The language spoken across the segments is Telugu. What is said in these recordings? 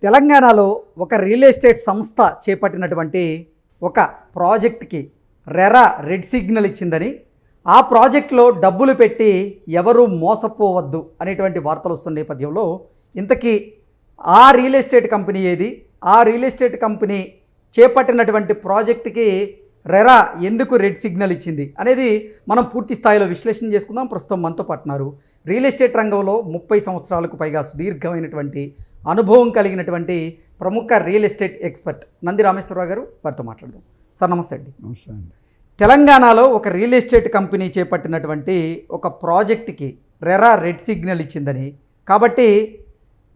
తెలంగాణలో ఒక రియల్ ఎస్టేట్ సంస్థ చేపట్టినటువంటి ఒక ప్రాజెక్ట్కి రెరా రెడ్ సిగ్నల్ ఇచ్చిందని, ఆ ప్రాజెక్టులో డబ్బులు పెట్టి ఎవరూ మోసపోవద్దు అనేటువంటి వార్తలు వస్తున్న నేపథ్యంలో ఇంతకీ ఆ రియల్ ఎస్టేట్ కంపెనీ ఏది, ఆ రియల్ ఎస్టేట్ కంపెనీ చేపట్టినటువంటి ప్రాజెక్టుకి రెరా ఎందుకు రెడ్ సిగ్నల్ ఇచ్చింది అనేది మనం పూర్తి స్థాయిలో విశ్లేషణ చేసుకుందాం. ప్రస్తుతం మనతో పాటున్నారు రియల్ ఎస్టేట్ రంగంలో 30 సంవత్సరాలకు పైగా సుదీర్ఘమైనటువంటి అనుభవం కలిగినటువంటి ప్రముఖ real estate expert Nandi Rameshwar Rao గారు. వారితో మాట్లాడదాం. సార్ నమస్తే అండి. నమస్తే అండి. తెలంగాణలో ఒక రియల్ ఎస్టేట్ కంపెనీ చేపట్టినటువంటి ఒక ప్రాజెక్ట్కి రెరా రెడ్ సిగ్నల్ ఇచ్చిందని, కాబట్టి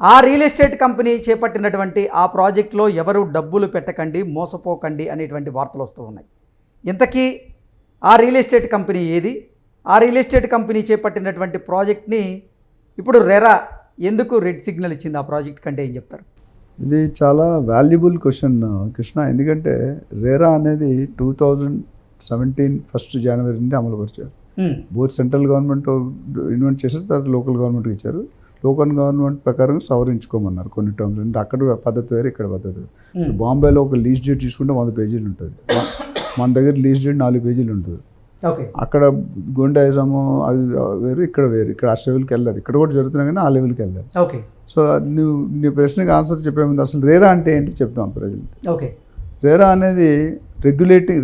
ఆ రియల్ ఎస్టేట్ కంపెనీ చేపట్టినటువంటి ఆ ప్రాజెక్టులో ఎవరు డబ్బులు పెట్టకండి, మోసపోకండి అనేటువంటి వార్తలు వస్తూ ఉన్నాయి. ఇంతకీ ఆ రియల్ ఎస్టేట్ కంపెనీ ఏది, ఆ రియల్ ఎస్టేట్ కంపెనీ చేపట్టినటువంటి ప్రాజెక్ట్ని ఇప్పుడు రెరా ఎందుకు రెడ్ సిగ్నల్ ఇచ్చింది, ఆ ప్రాజెక్ట్ కంటే ఏం చెప్తారు? ఇది చాలా వాల్యుబుల్ క్వశ్చన్ కృష్ణ. ఎందుకంటే రెరా అనేది 2017 1 జనవరి నుండి అమలుపరిచారు. బోత్ సెంట్రల్ గవర్నమెంట్ ఇన్వెంట్ చేశారు, తర్వాత లోకల్ గవర్నమెంట్కి ఇచ్చారు. లోకల్ గవర్నమెంట్ ప్రకారం సవరించుకోమన్నారు కొన్ని టర్మ్స్. అంటే అక్కడ పద్ధతి వేరు, ఇక్కడ పద్ధతి వేరు. బాంబేలో ఒక లీజ్ డేట్ తీసుకుంటే 100 పేజీలు ఉంటుంది, మన దగ్గర లీజ్ డేట్ 4 పేజీలు ఉంటుంది. అక్కడ గుండాయిజము అది వేరు, ఇక్కడ వేరు. ఇక్కడ ఆ లెవెల్కి వెళ్ళదు, ఇక్కడ కూడా జరుగుతున్నా కానీ ఆ లెవెల్కి వెళ్ళదు. సో నీ ప్రశ్నకి ఆన్సర్ చెప్పే ముందు అసలు రెరా అంటే ఏంటి చెప్తాం ప్రజలు. రెరా అనేది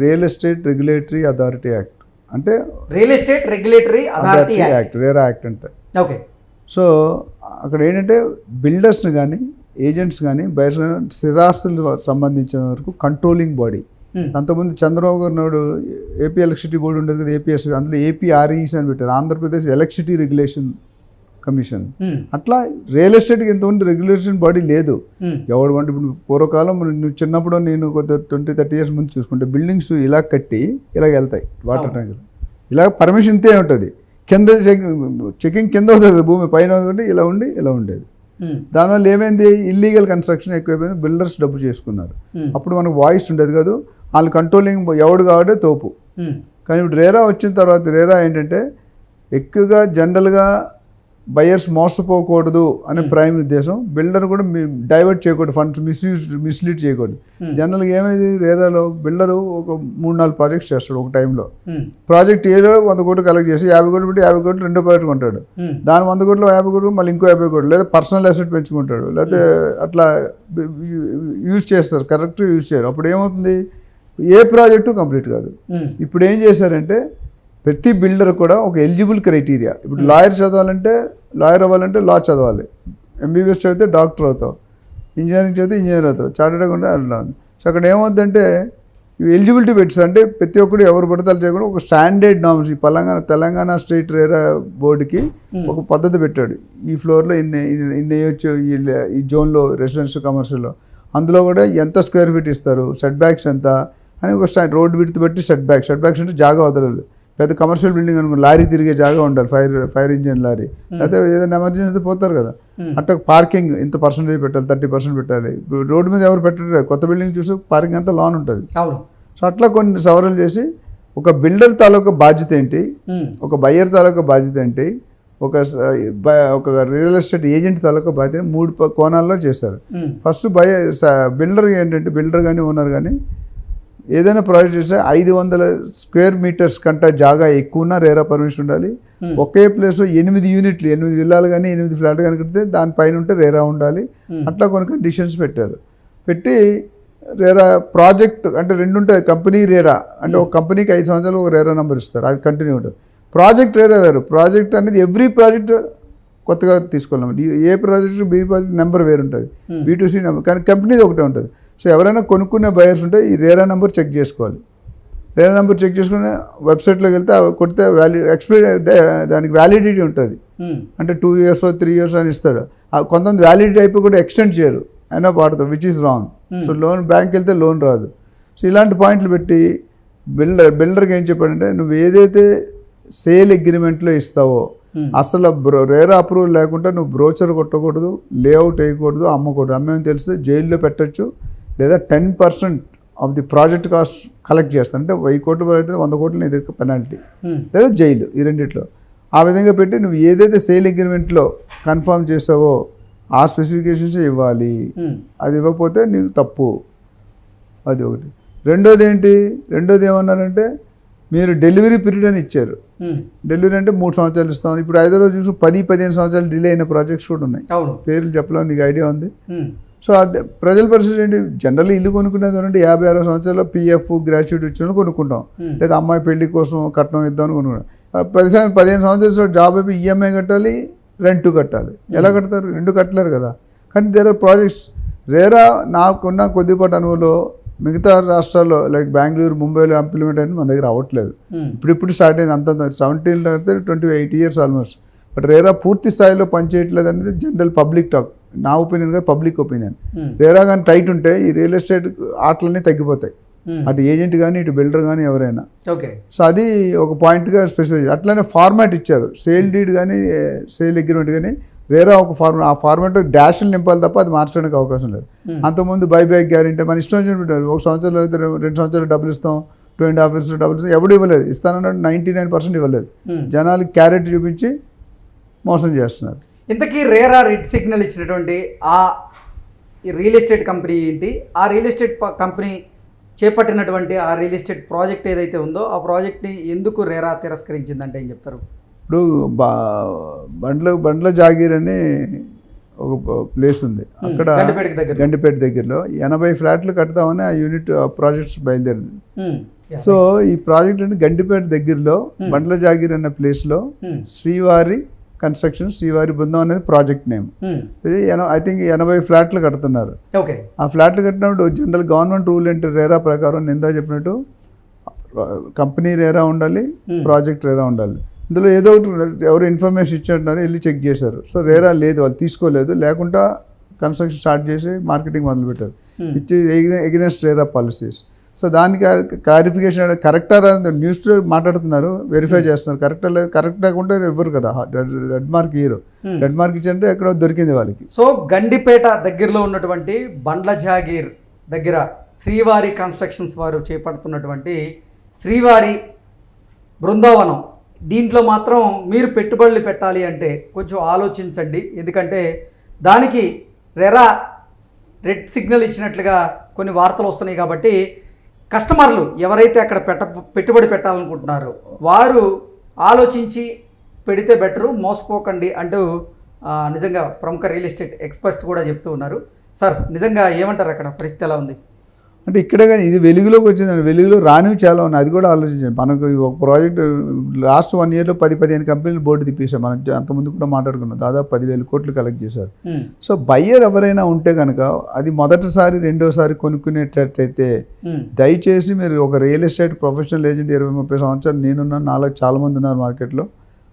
real estate regulatory authority act, అంటే real estate regulatory authority act, RERA act అంటే. సో అక్కడ ఏంటంటే బిల్డర్స్ని కానీ ఏజెంట్స్ కానీ బయట స్థిరాస్తులకు సంబంధించిన వరకు కంట్రోలింగ్ బాడీ. అంతకుముందు చంద్రబాబు గారు నాడు ఏపీ ఎలక్ట్రిసిటీ బోర్డు ఉండేది కదా, ఏపీఎస్, అందులో ఏపీఆర్ఈసీ అని పెట్టారు, ఆంధ్రప్రదేశ్ ఎలక్ట్రిసిటీ రెగ్యులేషన్ కమిషన్. అట్లా రియల్ ఎస్టేట్కి ఇంతమంది రెగ్యులేషన్ బాడీ లేదు. ఎవడు అంటే ఇప్పుడు పూర్వకాలం నువ్వు చిన్నప్పుడు నేను కొద్ది 20-30 ఇయర్స్ ముందు చూసుకుంటే బిల్డింగ్స్ ఇలా కట్టి ఇలా వెళ్తాయి వాటర్ ట్యాంకులు, ఇలా పర్మిషన్ ఇంతే ఉంటుంది. కింద చెకింగ్ కింద అవుతుంది, భూమి పైన ఉంటే ఇలా ఉండేది. దానివల్ల ఏమైంది, ఇల్లీగల్ కన్స్ట్రక్షన్ ఎక్కువైపోయింది, బిల్డర్స్ డబ్బు చేసుకున్నారు. అప్పుడు మనకు వాయిస్ ఉండేది కాదు, వాళ్ళు కంట్రోలింగ్ ఎవడు కావడే తోపు. కానీ ఇప్పుడు రెరా వచ్చిన తర్వాత రెరా ఏంటంటే ఎక్కువగా జనరల్గా బయర్స్ మోసపోకూడదు అనే ప్రైమ్ ఉద్దేశం. బిల్డర్ కూడా డైవర్ట్ చేయకూడదు, ఫండ్స్ మిస్లీడ్ చేయకూడదు. జనరల్గా ఏమైంది, రెరాలో బిల్డరు ఒక 3-4 ప్రాజెక్ట్స్ చేస్తాడు ఒక టైంలో. ప్రాజెక్ట్ ఏదో 100 కోట్లు కలెక్ట్ చేసి 50 కోట్లు పెట్టి 50 కోట్లు రెండో ప్రాజెక్ట్ కొంటాడు. దాని 100 కోట్లు 50 కోట్లు మళ్ళీ ఇంకో 50 కోట్లు, లేదా పర్సనల్ అసెట్ పెంచుకుంటాడు, లేకపోతే అట్లా యూజ్ చేస్తారు, కరెక్ట్ యూజ్ చేయరు. అప్పుడు ఏమవుతుంది, ఏ ప్రాజెక్టు కంప్లీట్ కాదు. ఇప్పుడు ఏం చేశారంటే ప్రతి బిల్డర్ కూడా ఒక ఎలిజిబుల్ క్రైటీరియా. ఇప్పుడు లాయర్ అవ్వాలంటే లా చదవాలి, ఎంబీబీఎస్ చదివితే డాక్టర్ అవుతావు, ఇంజనీరింగ్ చదివితే ఇంజనీర్ అవుతావు, చార్టెడ్ అకౌంటెంట్ అట్లా. సో అక్కడ ఏమవుతుందంటే ఎలిజిబిలిటీ పెట్టారు, అంటే ప్రతి ఒక్కరు ఎవరు పడతారు చేయకుండా ఒక స్టాండర్డ్ నామ్స్. ఈ తెలంగాణ స్టేట్ రెరా బోర్డుకి ఒక పద్ధతి పెట్టాడు. ఈ ఫ్లోర్లో ఇన్ని వేయొచ్చు, ఈ జోన్లో రెసిడెన్షియల్ కమర్షియల్లో, అందులో కూడా ఎంత స్క్వేర్ ఫీట్ ఇస్తారు, సెట్ బ్యాక్స్ ఎంత అని ఒక రోడ్ విడ్త్ బట్టి సెట్ బ్యాక్స్ అంటే జాగా వదలదు. పెద్ద కమర్షియల్ బిల్డింగ్ అనుకో లారీ తిరిగే జాగా ఉండాలి, ఫైర్ ఇంజిన్ లారీ, లేకపోతే ఏదైనా ఎమర్జెన్సీ పోతారు కదా, అట్లా పార్కింగ్ ఇంత పర్సెంటేజ్ పెట్టాలి, 30% పెట్టాలి. రోడ్డు మీద ఎవరు పెట్టారు, కొత్త బిల్డింగ్ చూసి పార్కింగ్ అంతా లాన్ ఉంటుంది. సో అట్లా కొన్ని సవరణలు చేసి ఒక బిల్డర్ తాలూకా బాధ్యత ఏంటి, ఒక బయ్యర్ తాలూకా బాధ్యత ఏంటి, ఒక రియల్ ఎస్టేట్ ఏజెంట్ తాలూకా బాధ్యత 3 కోణాల్లో చేశారు. ఫస్ట్ బిల్డర్ ఏంటంటే బిల్డర్ కానీ ఓనర్ కానీ ఏదైనా ప్రాజెక్ట్ చేస్తే 500 స్క్వేర్ మీటర్స్ కంటే జాగా ఎక్కువన్నా రెరా పర్మిషన్ ఉండాలి. ఒకే ప్లేస్ 8 యూనిట్లు, 8 విల్లాలు కానీ 8 ఫ్లాట్ కానీ కడితే దానిపైన ఉంటే రెరా ఉండాలి. అట్లా కొన్ని కండిషన్స్ పెట్టి రెరా ప్రాజెక్ట్ అంటే 2 ఉంటాయి. కంపెనీ రెరా అంటే ఒక కంపెనీకి 5 సంవత్సరాలు ఒక రెరా నెంబర్ ఇస్తారు, అది కంటిన్యూ ఉంటుంది. ప్రాజెక్ట్ రెరా వేరు. ప్రాజెక్ట్ అనేది ఎవ్రీ ప్రాజెక్ట్ కొత్తగా తీసుకోవాలి, ఏ ప్రాజెక్ట్ బి ప్రాజెక్ట్ నెంబర్ వేరు ఉంటుంది, B2C నెంబర్, కానీ కంపెనీది ఒకటే ఉంటుంది. సో ఎవరైనా కొనుక్కునే బయర్స్ ఉంటే ఈ రెరా నెంబర్ చెక్ చేసుకోవాలి. రెరా నెంబర్ చెక్ చేసుకుని వెబ్సైట్లోకి వెళ్తే కొడితే దానికి వ్యాలిడిటీ ఉంటుంది. అంటే 2 years 3 years అని ఇస్తాడు. కొంతమంది వ్యాలిడిటీ అయిపోయి కూడా ఎక్స్టెండ్ చేయరు, అయినా పాడతాం, విచ్ ఈజ్ రాంగ్. సో బ్యాంక్కి వెళ్తే లోన్ రాదు. సో ఇలాంటి పాయింట్లు పెట్టి బిల్డర్కి ఏం చెప్పాడంటే, నువ్వు ఏదైతే సేల్ అగ్రిమెంట్లో ఇస్తావో అసలు రెరా అప్రూవల్ లేకుండా నువ్వు బ్రోచర్ కొట్టకూడదు, లేఅవుట్ వేయకూడదు, అమ్మకూడదు. అమ్మేమని తెలిస్తే జైల్లో పెట్టచ్చు, లేదా 10% of the project cost collect చేస్తాను. అంటే 1000 కోట్లు పెడితే 100 కోట్లు ఇది పెనాల్టీ, లేదా జైలు, ఈ రెండిట్లో. ఆ విధంగా పెట్టి నువ్వు ఏదైతే సేల్ అగ్రిమెంట్లో కన్ఫర్మ్ చేసావో ఆ స్పెసిఫికేషన్స్ ఇవ్వాలి. అది ఇవ్వకపోతే నీకు తప్పు. అది ఒకటి. రెండోది ఏమన్నారంటే మీరు డెలివరీ పీరియడ్ అని ఇచ్చారు. డెలివరీ అంటే 3 సంవత్సరాలు ఇస్తాం. ఇప్పుడు హైదరాబాద్ చూసి 10-15 సంవత్సరాలు డిలే అయిన ప్రాజెక్ట్స్ కూడా ఉన్నాయి. పేర్లు చెప్పలేము, నీకు ఐడియా ఉంది. సో అది ప్రజల పరిస్థితి ఏంటి? జనరల్లీ ఇల్లు కొనుక్కునేది అంటే 50-60 సంవత్సరాల్లో పిఎఫ్ గ్రాట్యుయేట్ ఇచ్చిన కొనుక్కుంటాం, లేదా అమ్మాయి పెళ్లి కోసం కట్నం ఇద్దామని కొనుక్కుంటాం. 15 సంవత్సరాలు జాబ్ అయిపోయి ఈఎంఐ కట్టాలి, రెంట్ కట్టాలి. ఎలా కడతారు? 2 కట్టలేరు కదా. కానీ దేర్ ఆర్ ప్రాజెక్ట్స్. రేరా నాకున్న కొద్దిపాటి అనుభవంలో మిగతా రాష్ట్రాల్లో లైక్ బెంగళూరు, ముంబైలో ఇంప్లిమెంట్ అయిన మన దగ్గర అవ్వట్లేదు. ఇప్పుడు స్టార్ట్ అయింది. అంత 17 అయితే 28 years ఆల్మోస్ట్. బట్ రేరా పూర్తి స్థాయిలో పనిచేయట్లేదు అనేది జనరల్ పబ్లిక్ టాక్. నా ఒపీనియన్గా పబ్లిక్ ఒపీనియన్. రేరా కానీ టైట్ ఉంటే ఈ రియల్ ఎస్టేట్ ఆటలన్నీ తగ్గిపోతాయి. అటు ఏజెంట్ కానీ ఇటు బిల్డర్ కానీ ఎవరైనా. సో అది ఒక పాయింట్గా స్పెసిఫై. అట్లనే ఫార్మాట్ ఇచ్చారు. సేల్ డీడ్ కానీ సేల్ అగ్రిమెంట్ కానీ రేరా ఒక ఫార్మాట్. ఆ ఫార్మాట్ డాష్లు నింపాలి తప్ప అది మార్చడానికి అవకాశం లేదు. అంతకుముందు బైబ్యాక్ గ్యారెంటీ మన ఇష్టం వచ్చినట్టు 1 సంవత్సరాలు అయితే 2 సంవత్సరాలు డబ్బులు ఇస్తాం, 2.5 years డబ్బులు ఇస్తాం. ఎవడు ఇవ్వలేదు. ఇస్తానన్నాడు 99% ఇవ్వలేదు. జనాలు క్యారెట్ చూపించి మోసం చేస్తున్నారు. ఇంతకీ రేరా రెడ్ సిగ్నల్ ఇచ్చినటువంటి ఆ రియల్ ఎస్టేట్ కంపెనీ ఏంటి? ఆ రియల్ ఎస్టేట్ కంపెనీ చేపట్టినటువంటి ఆ రియల్ ఎస్టేట్ ప్రాజెక్ట్ ఏదైతే ఉందో ఆ ప్రాజెక్ట్ని ఎందుకు రేరా తిరస్కరించిందంటే ఏం చెప్తారు? ఇప్పుడు బండ్ల జాగీర్ అని ఒక ప్లేస్ ఉంది అక్కడ, గండిపేట దగ్గరలో 80 ఫ్లాట్లు కడతామని ఆ యూనిట్ ప్రాజెక్ట్స్ బయలుదేరింది. సో ఈ ప్రాజెక్ట్ అంటే గండిపేట దగ్గరలో బండ్ల జాగీర్ అనే ప్లేస్లో శ్రీవారి కన్స్ట్రక్షన్, శ్రీవారి బృందం అనేది ప్రాజెక్ట్ నేమ్. ఇది ఐ థింక్ 80 ఫ్లాట్లు కడుతున్నారు. ఆ ఫ్లాట్లు కట్టినప్పుడు జనరల్ గవర్నమెంట్ రూల్ ఏంటి? రేరా ప్రకారం నిందా చెప్పినట్టు కంపెనీ రేరా ఉండాలి, ప్రాజెక్ట్ రేరా ఉండాలి. ఇందులో ఏదో ఒకటి ఎవరు ఇన్ఫర్మేషన్ ఇచ్చారు, వెళ్ళి చెక్ చేశారు. సో రేరా లేదు, వాళ్ళు తీసుకోలేదు. లేకుండా కన్స్ట్రక్షన్ స్టార్ట్ చేసి మార్కెటింగ్ మొదలుపెట్టారు. ఇచ్చి ఎగెనెస్ట్ రేరా పాలసీస్. సో దానికి క్లారిఫికేషన్ కరెక్టా న్యూస్లో మాట్లాడుతున్నారు, వెరిఫై చేస్తున్నారు. కరెక్ట్ లేకుంటే ఇవ్వరు కదా, రెడ్ మార్క్ ఇయ్యరు. రెడ్ మార్క్ ఇచ్చారంటే ఎక్కడో దొరికింది వాళ్ళకి. సో గండిపేట దగ్గరలో ఉన్నటువంటి బండ్ల జాగీర్ దగ్గర శ్రీవారి కన్స్ట్రక్షన్స్ వారు చేపడుతున్నటువంటి శ్రీవారి బృందావనం, దీంట్లో మాత్రం మీరు పెట్టుబడులు పెట్టాలి అంటే కొంచెం ఆలోచించండి. ఎందుకంటే దానికి రెరా రెడ్ సిగ్నల్ ఇచ్చినట్లుగా కొన్ని వార్తలు వస్తున్నాయి. కాబట్టి కస్టమర్లు ఎవరైతే అక్కడ పెట్టుబడి పెట్టాలనుకుంటున్నారో వారు ఆలోచించి పెడితే బెటరు, మోసపోకండి అంటూ నిజంగా ప్రముఖ రియల్ ఎస్టేట్ ఎక్స్పర్ట్స్ కూడా చెప్తూ ఉన్నారు. సార్ నిజంగా ఏమంటారు, అక్కడ పరిస్థితి ఎలా ఉంది? అంటే ఇక్కడే కానీ ఇది వెలుగులోకి వచ్చిందండి. వెలుగులో రానివి చాలా ఉన్నాయి, అది కూడా ఆలోచించండి. మనకు ఒక ప్రాజెక్ట్ లాస్ట్ 1 yearలో 10-15 కంపెనీలు బోర్డు తిప్పేశారు. మనం అంతకుముందు కూడా మాట్లాడుకున్నాం, దాదాపు 10,000 కోట్లు కలెక్ట్ చేశారు. సో బయ్యర్ ఎవరైనా ఉంటే కనుక అది మొదటిసారి రెండోసారి కొనుక్కునేటట్టయితే దయచేసి మీరు ఒక రియల్ ఎస్టేట్ ప్రొఫెషనల్ ఏజెంట్ 20-30 సంవత్సరాలు నేనున్నాను, నాలుగు చాలా మంది ఉన్నారు మార్కెట్లో,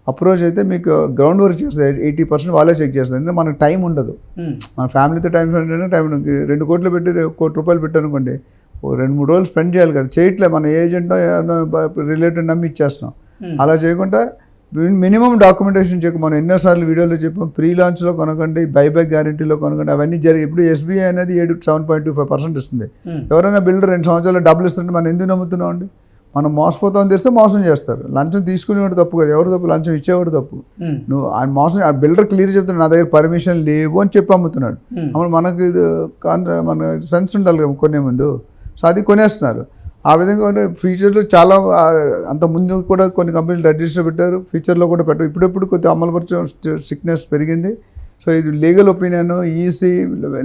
అప్రోచ్ అయితే మీకు గ్రౌండ్ వర్క్ చేస్తుంది. 80% వాళ్ళే చెక్ చేస్తారు. ఎందుకంటే మనకు టైం ఉండదు. మన ఫ్యామిలీతో టైం స్పెండ్ టైం 2 కోట్లు పెట్టి 1 కోటి రూపాయలు పెట్టారనుకోండి, 2-3 రోజులు స్పెండ్ చేయాలి కదా. చేయట్లేదు. మన ఏజెంట్ రిలేటివ్ నమ్మి ఇచ్చేస్తున్నాం. అలా చేయకుండా మినిమం డాక్యుమెంటేషన్ చెక్. మనం ఎన్నోసార్లు వీడియోలో చెప్పాం, ప్రీ లాంచ్లో కొనకండి, బైబ్యాక్ గ్యారెంటీలో కొనకండి. అవన్నీ ఇప్పుడు ఎస్బీఐ అనేది 7.25% ఇస్తుంది. ఎవరైనా బిల్డర్ 2 సంవత్సరాలు డబ్బులు ఇస్తుంటే మనం ఎందుకు నమ్ముతున్నాం అండి? మనం మోసపోతామని తెలిస్తే మోసం చేస్తారు. లంచం తీసుకునేవాడు తప్పు కదా, ఎవరు తప్పు? లంచం ఇచ్చేవాడు తప్పు. నువ్వు ఆయన మోసం, ఆ బిల్డర్ క్లియర్ చెప్తున్నాడు, నా దగ్గర పర్మిషన్ లేవు అని చెప్పి అమ్ముతున్నాడు. అప్పుడు మనకు మన సెన్స్ ఉండాలి కదా కొనే ముందు. సో అది కొనేస్తున్నారు. ఆ విధంగా ఫ్యూచర్లో చాలా అంత ముందు కూడా కొన్ని కంపెనీలు రిజిస్టర్ పెట్టారు, ఫ్యూచర్లో కూడా పెట్టారు. ఇప్పుడెప్పుడు కొద్దిగా అమలుపరిచే స్ట్రిక్ట్నెస్ పెరిగింది. సో ఇది legal opinion, EC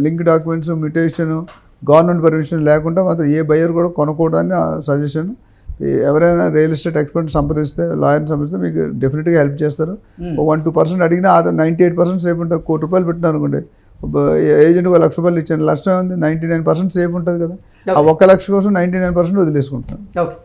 link documents, mutation, government permission లేకుండా మాత్రం ఏ బయ్యర్ కూడా కొనకూడదని సజెషన్. ఎవరైనా రియల్ ఎస్టేట్ ఎక్స్పర్ట్ సంప్రదిస్తే, లాయర్ని సంప్రదిస్తే మీకు డెఫినెట్గా హెల్ప్ చేస్తారు. 1-2% అడిగినా 98% సేఫ్ ఉంటుంది. 1 కోటి రూపాయలు పెట్టినా అనుకోండి, ఏజెంట్కి 1 లక్ష రూపాయలు ఇచ్చాను, నష్టం ఉంది. 99% సేఫ్ ఉంటుంది కదా. ఆ 1 లక్ష కోసం 99% వదిలేసుకుంటున్నాను.